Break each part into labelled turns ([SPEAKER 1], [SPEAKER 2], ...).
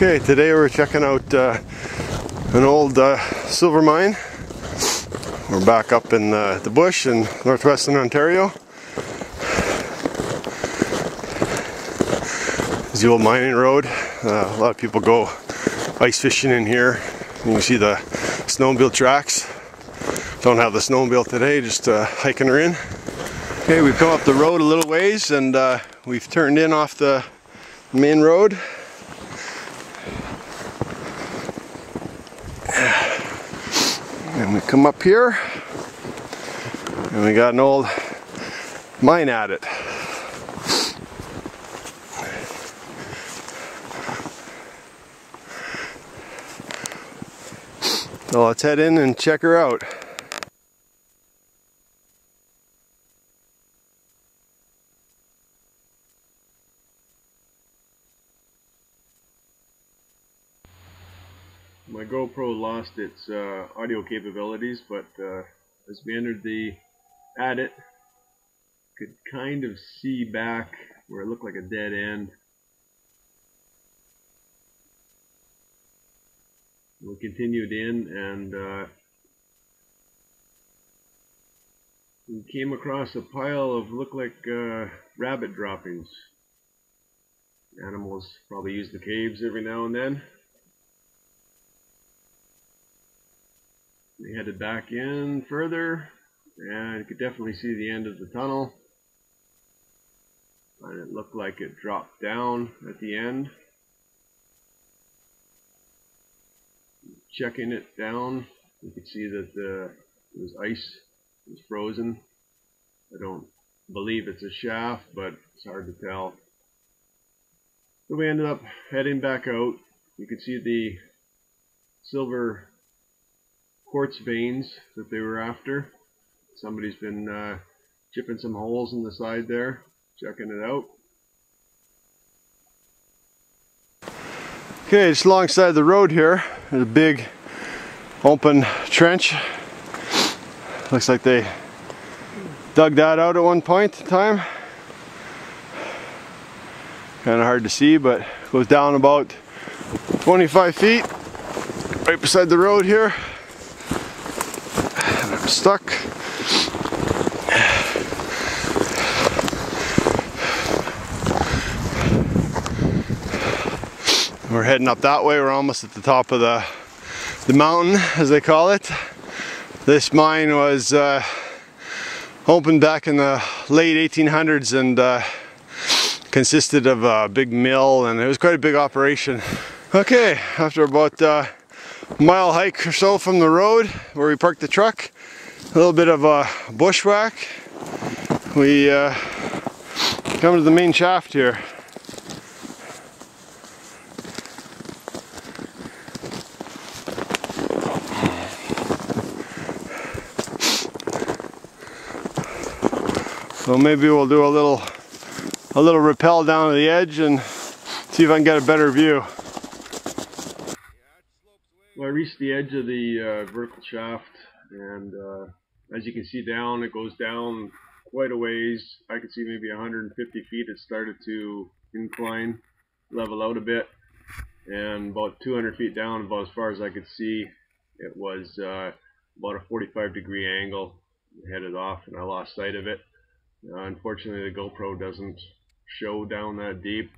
[SPEAKER 1] Okay, today we're checking out an old silver mine. We're back up in the bush in Northwestern Ontario. It's the old mining road. A lot of people go ice fishing in here. You can see the snowmobile tracks. Don't have the snowmobile today, just hiking her in. Okay, we've come up the road a little ways and we've turned in off the main road. And we come up here and we got an old mine at it. So let's head in and check her out. My GoPro lost its audio capabilities, but as we entered the adit, could kind of see back where it looked like a dead end. We continued in and we came across a pile of looked like rabbit droppings. Animals probably use the caves every now and then. We headed back in further, and you could definitely see the end of the tunnel. And it looked like it dropped down at the end. Checking it down, you could see that there was ice, it was frozen. I don't believe it's a shaft, but it's hard to tell. So we ended up heading back out. You could see the silver quartz veins that they were after. Somebody's been chipping some holes in the side there, checking it out. Okay, just alongside the road here, there's a big open trench. Looks like they dug that out at one point in time. Kind of hard to see, but it goes down about 25 feet right beside the road here. I'm stuck. We're heading up that way. We're almost at the top of the mountain, as they call it. This mine was opened back in the late 1800s and consisted of a big mill, and it was quite a big operation. Okay, after about a mile hike or so from the road where we parked the truck, a little bit of a bushwhack, we come to the main shaft here. So maybe we'll do a little rappel down to the edge and see if I can get a better view. Well, I reached the edge of the vertical shaft, and as you can see down, it goes down quite a ways. I could see maybe 150 feet. It started to incline, level out a bit, and about 200 feet down, about as far as I could see, it was about a 45-degree angle. I headed off and I lost sight of it. Unfortunately, the GoPro doesn't show down that deep.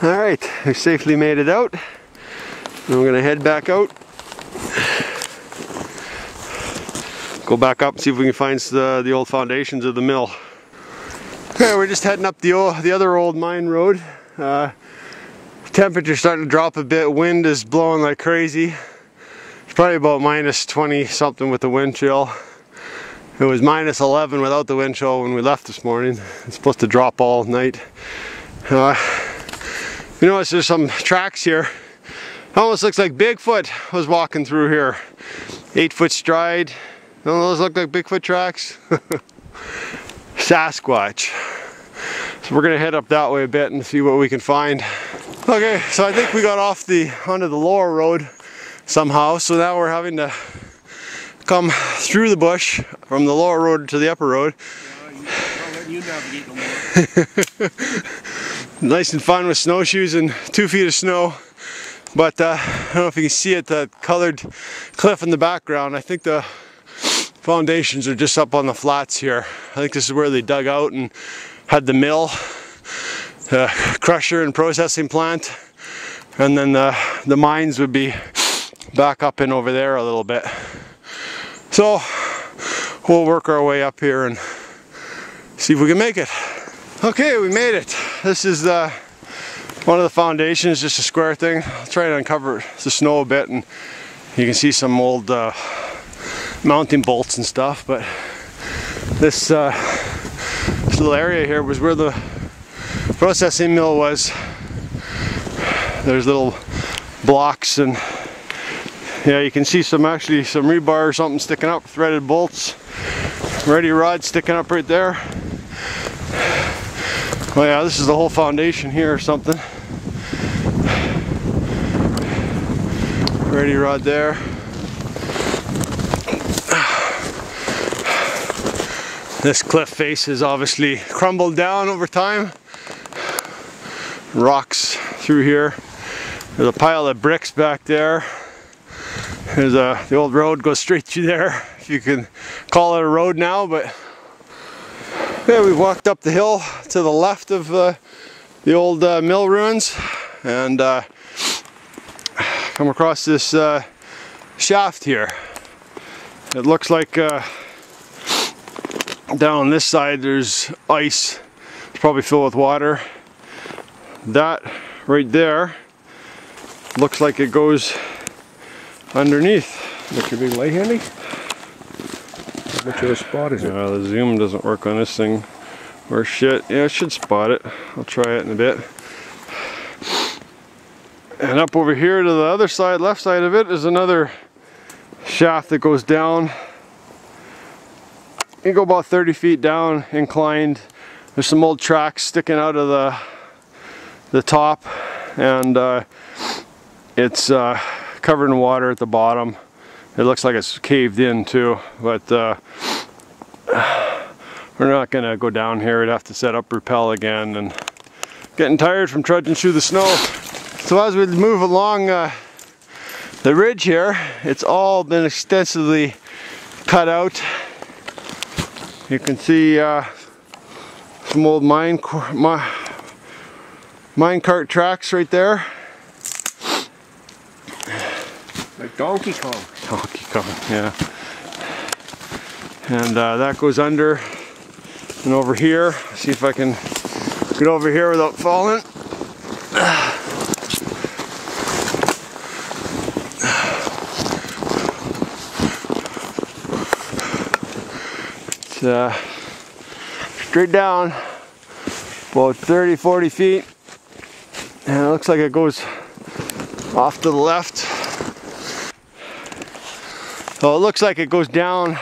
[SPEAKER 1] Alright, we safely made it out. And we're going to head back out. Go back up and see if we can find the old foundations of the mill. Okay, we're just heading up the other old mine road. Temperature's starting to drop a bit. Wind is blowing like crazy. It's probably about minus 20 something with the wind chill. It was minus 11 without the wind chill when we left this morning. It's supposed to drop all night. You notice there's some tracks here. Almost looks like Bigfoot was walking through here. 8-foot stride. Don't those look like Bigfoot tracks? Sasquatch. So we're gonna head up that way a bit and see what we can find. Okay, so I think we got off onto the lower road somehow, so now we're having to come through the bush from the lower road to the upper road.
[SPEAKER 2] I'll let you navigate no more.
[SPEAKER 1] Nice and fun with snowshoes and 2 feet of snow. But I don't know if you can see it, that colored cliff in the background. I think the foundations are just up on the flats here. I think this is where they dug out and had the mill, crusher and processing plant, and then the mines would be back up in over there a little bit. So we'll work our way up here and see if we can make it. Okay, we made it. This is one of the foundations, just a square thing. I'll try to uncover the snow a bit, and you can see some old mounting bolts and stuff. But this little area here was where the processing mill was. There's little blocks, and yeah, you can see actually some rebar or something sticking up, threaded bolts, ready rod sticking up right there. Oh yeah, this is the whole foundation here or something. Ready rod there. This cliff face is obviously crumbled down over time. Rocks through here. There's a pile of bricks back there. There's the old road goes straight through there, if you can call it a road now. But yeah, we've walked up the hill to the left of the old mill ruins, and come across this shaft here. It looks like down on this side there's ice. It's probably filled with water. That right there looks like it goes underneath.
[SPEAKER 2] What's your big light handy? How much of a spot is it?
[SPEAKER 1] The zoom doesn't work on this thing. Or shit. Yeah, I should spot it. I'll try it in a bit. And up over here to the other side, left side of it, is another shaft that goes down. You go about 30 feet down, inclined. There's some old tracks sticking out of the top, and it's covered in water at the bottom. It looks like it's caved in too, but we're not gonna go down here. We'd have to set up rappel again, and getting tired from trudging through the snow. So as we move along the ridge here, it's all been extensively cut out. You can see some old mine cart tracks right there.
[SPEAKER 2] Like Donkey Kong.
[SPEAKER 1] Donkey Kong, yeah. And that goes under and over here. See if I can get over here without falling. It's straight down about 30-40 feet, and it looks like it goes off to the left. So it looks like it goes down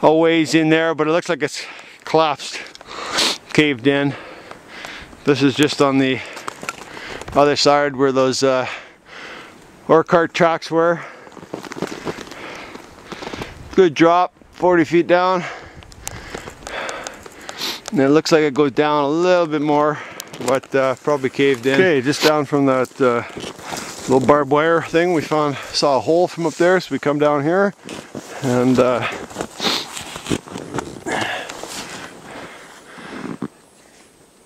[SPEAKER 1] a ways in there, but it looks like it's collapsed, caved in. This is just on the other side where those ore cart tracks were. Good drop, 40 feet down. And it looks like it goes down a little bit more, but probably caved in. Okay, just down from that little barbed wire thing, we saw a hole from up there, so we come down here, and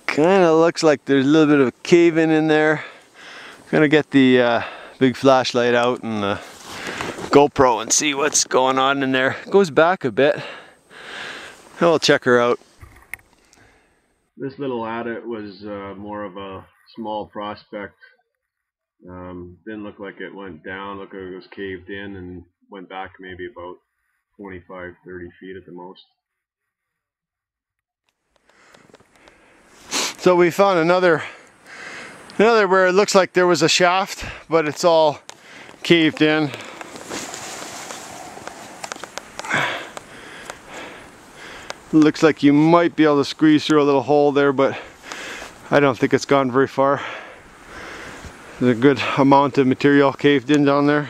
[SPEAKER 1] kind of looks like there's a little bit of a cave in there. Gonna get the big flashlight out and the GoPro and see what's going on in there. It goes back a bit. I'll check her out. This little adit was more of a small prospect. Didn't look like it went down. Looked like it was caved in and went back maybe about 25-30 feet at the most. So we found another where it looks like there was a shaft, but it's all caved in. Looks like you might be able to squeeze through a little hole there, but I don't think it's gone very far. There's a good amount of material caved in down there.